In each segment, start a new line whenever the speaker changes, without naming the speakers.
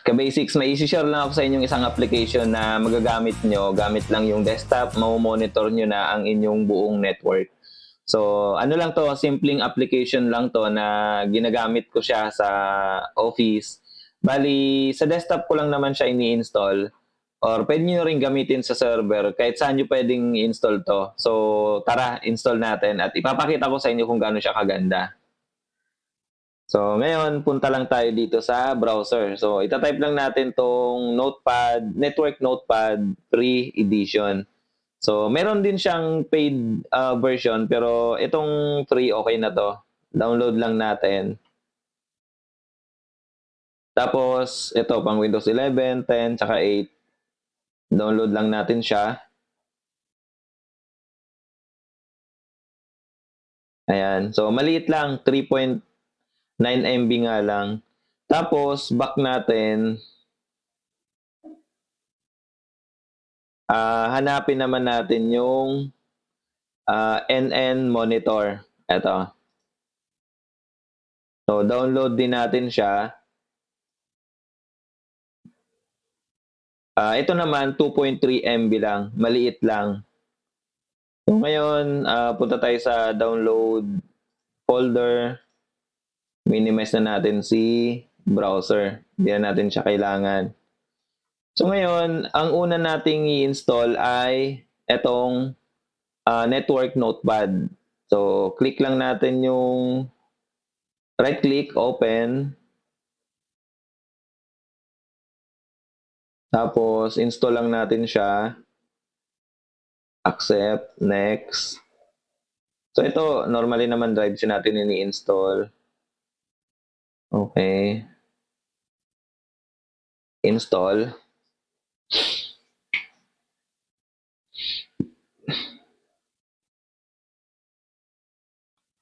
Ka-basics, may isi-share lang ako sa inyong isang application na magagamit nyo, gamit lang yung desktop, monitor nyo na ang inyong buong network. So, ano lang 'to, simpleng application lang 'to na ginagamit ko siya sa office. Bali sa desktop ko lang naman siya ini-install or puwede niyo ring gamitin sa server, kahit saan niyo puwedeng i-install 'to. So, tara install natin at ipapakita ko sa inyo kung gaano siya kaganda. So, ngayon punta lang tayo dito sa browser. So, ita-type lang natin 'tong Notepad, Network Notepad Free Edition. So, meron din siyang paid, version pero itong free okey na 'to. Download lang natin. Tapos ito pang Windows 11, 10, tsaka 8. Download lang natin siya. Ayan. So, maliit lang 3.9 MB nga lang. Tapos back natin, hanapin naman natin yung, NN monitor, eto. So, download din natin siya. Ito naman 2.3 MB lang, maliit lang. So, ngayon, punta tayo sa download folder, minimize na natin si browser, hindi na natin siya kailangan. So, ngayon, ang una nating i-install ay itong, Network Notepad. So, click lang natin yung right click, open. Tapos install lang natin siya. Accept, next. So, ito normally naman drives natin ini-install. Okay. Install.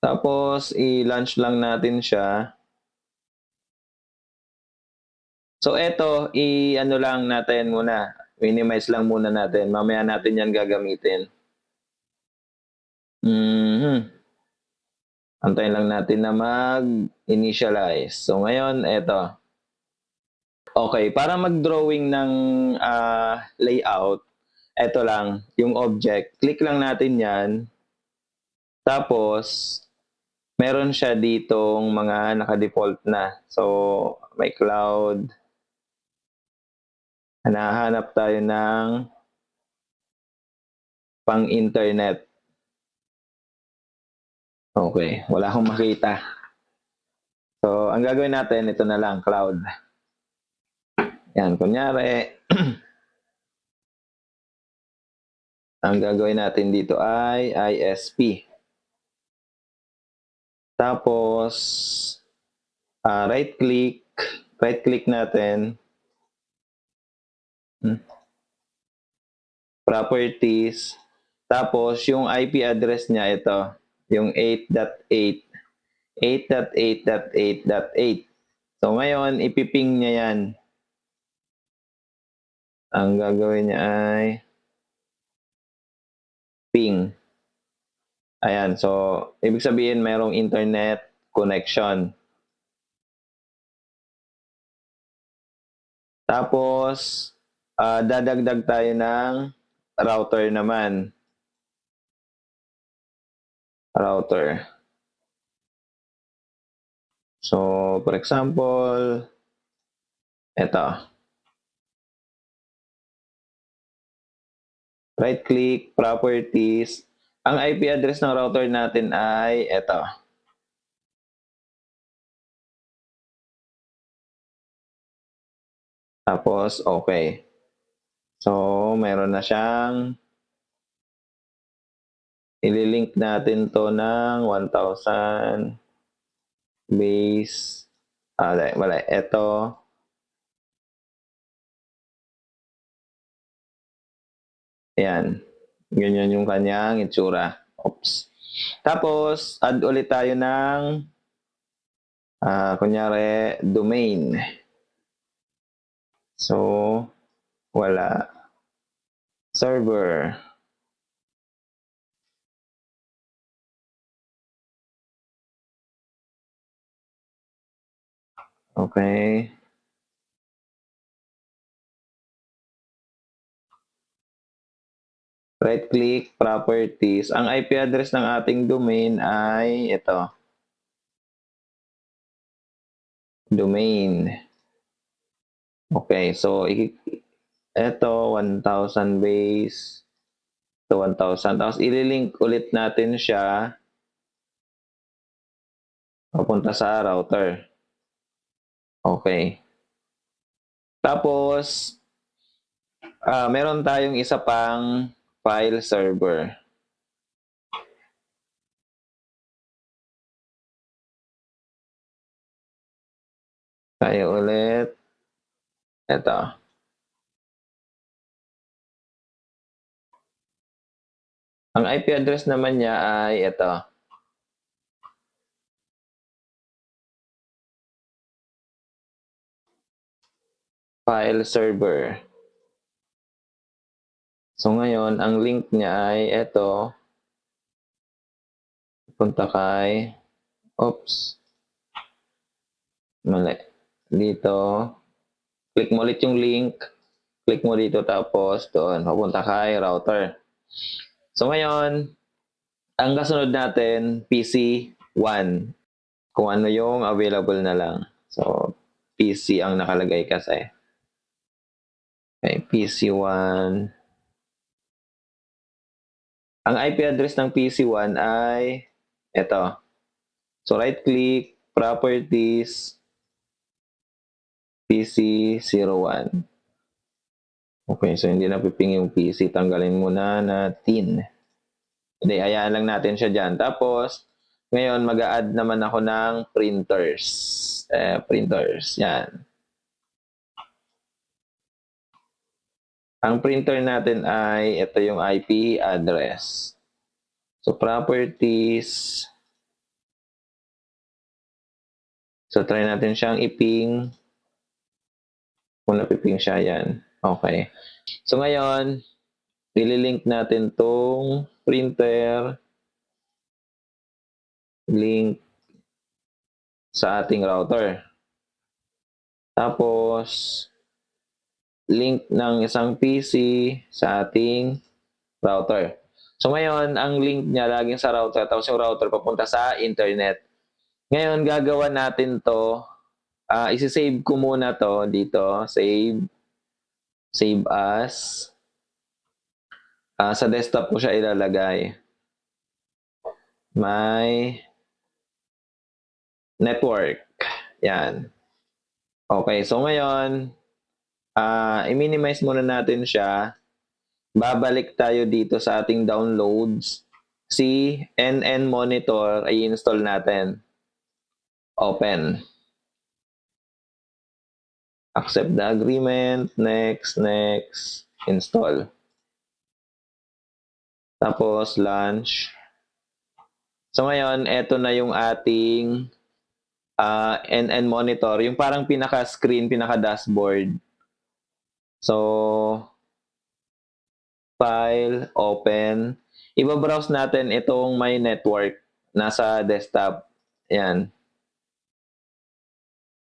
Tapos i-launch lang natin siya. So, eto i-ano lang natin muna, minimize lang muna natin, mamaya natin 'yan gagamitin. Mhm. Antayin lang natin na mag-initialize. So, ngayon eto. Okay, para mag-drawing ng, layout, eto lang, yung object, click lang natin 'yan. Tapos meron siya ditong mga naka-default na. So, may cloud, hahanap tayo ng pang-internet. Okay, wala akong makita. So, ang gagawin natin, ito na lang, cloud. Yan, kunyari, ang gagawin natin dito ay ISP. Tapos, right click natin, properties, tapos yung IP address niya ito, yung 8.8, 8.8.8.8. So, ngayon, ipiping niya yan. Ang gagawin niya ay ping. Ayan, so, ibig sabihin mayroong internet connection. Tapos, dadagdag tayo ng router naman. Router. So, for example, ito. Right click, properties. Ang IP address ng router natin ay ito. Tapos, okay. So, meron na siyang ililink natin to ng 1,000 base. Wala. Ito. Ayan. Ganyan yung kanyang itsura. Oops. Tapos, add ulit tayo ng, kunyari, domain. So, wala. Server. Okay. Right click, properties. Ang IP address ng ating domain ay ito. Domain. Okay, so ito 1,000 base to 1,000. Tapos ililink ulit natin siya papunta sa router. Okay. Tapos, meron tayong isa pang file server. Tayo ulit. Ito. Ang IP address naman niya ay ito. File server. So ngayon, ang link niya ay ito. Punta kay, oops. Mali. Dito. Click mo ulit yung link. Click mo dito tapos doon. Papunta kay router. So ngayon, ang kasunod natin, PC1. Kung ano yung available na lang. So, PC ang nakalagay kasi. Okay, PC1. Ang IP address ng PC1 ay ito. So, right-click, properties, PC01. Okay, so hindi na piping yung PC. Tanggalin muna natin. Hindi, hayaan lang natin siya dyan. Tapos, ngayon, mag-a-add naman ako ng printers. Printers, yan. Ang printer natin ay ito yung IP address. So, properties. So, try natin siyang iping. Kung napiping siya, yan. Okay. So, ngayon, ililink natin tong printer link sa ating router. Tapos, link ng isang PC sa ating router. So, ngayon, ang link niya laging sa router, tapos yung router papunta sa internet. Ngayon, gagawa natin to. Isi-save ko muna to dito. Save as. Sa desktop ko siya ilalagay. My network. Yan. Okay, so ngayon, i-minimize muna natin siya. Babalik tayo dito sa ating downloads. Si NN Monitor ay install natin. Open. Accept the agreement. Next. Install. Tapos, launch. So, ngayon, eto na yung ating NN Monitor. Yung parang pinaka-screen, pinaka-dashboard. So, file, open. Iba-browse natin itong my network. Nasa desktop. Yan.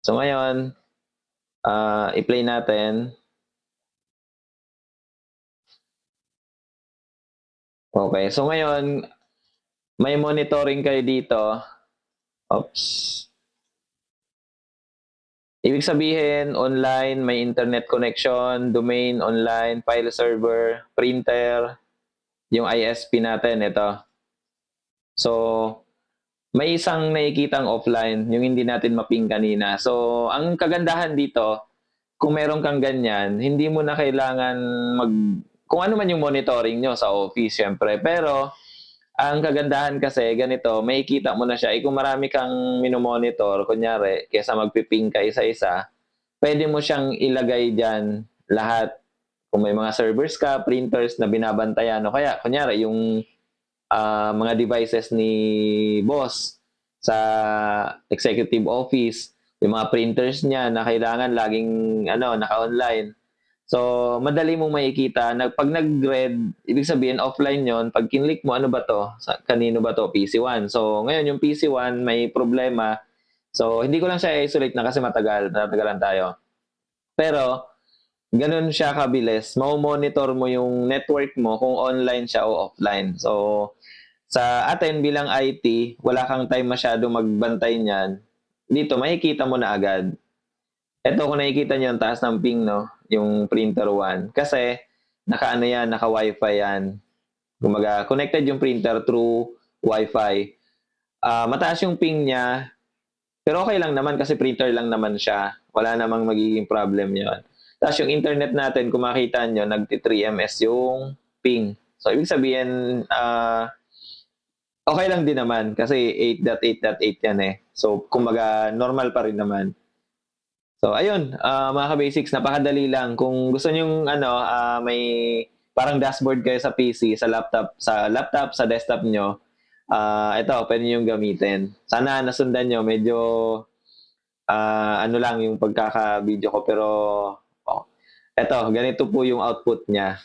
So, ngayon, i-play natin. Okay. So, ngayon, may monitoring kayo dito. Oops. Ibig sabihin, online, may internet connection, domain, online, file server, printer, yung ISP natin, ito. So, may isang nakikitang offline, yung hindi natin maping kanina. So, ang kagandahan dito, kung meron kang ganyan, hindi mo na kailangan kung ano man yung monitoring nyo sa office, syempre. Pero, ang kagandahan kasi, ganito, may kita mo na siya. Kung marami kang minomonitor, kunyari, kesa magpiping ka isa-isa, pwede mo siyang ilagay dyan lahat. Kung may mga servers ka, printers na binabantayan, o kaya, kunyari, yung mga devices ni boss sa executive office, yung mga printers niya na kailangan laging naka-online. So, madali mong makikita. Pag nag-red, ibig sabihin offline yon. Pag kinlik mo, ano ba to? Kanino ba to? PC1. So, ngayon yung PC1 may problema. So, hindi ko lang siya i-isolate na kasi matagalan tayo. Pero, gano'n siya kabilis. Mamo-monitor mo yung network mo kung online siya o offline. So, sa atin bilang IT, wala kang time masyadong magbantay niyan. Dito makikita mo na agad. Eto kung nakikita niyo ang taas ng ping 'no, yung printer 1 kasi naka-ano yan, naka-Wi-Fi yan. Kumbaga connected yung printer through Wi-Fi. Mataas yung ping niya, pero okey lang naman kasi printer lang naman siya, wala namang magiging problem yun. Ta's yung internet natin kung makita niyo nagti-3 ms yung ping. So ibig sabihin, okey lang din naman kasi 8.8.8 yan, eh. So kumbaga normal pa rin naman. So ayun, mga ka-basics napakadali lang kung gusto niyong ano, may parang dashboard kayo sa PC, sa laptop, sa desktop niyo, ito puwede niyong gamitin. Sana nasundan niyo medyo, ano lang yung pagkaka-video ko pero, oh, eto ganito po yung output niya.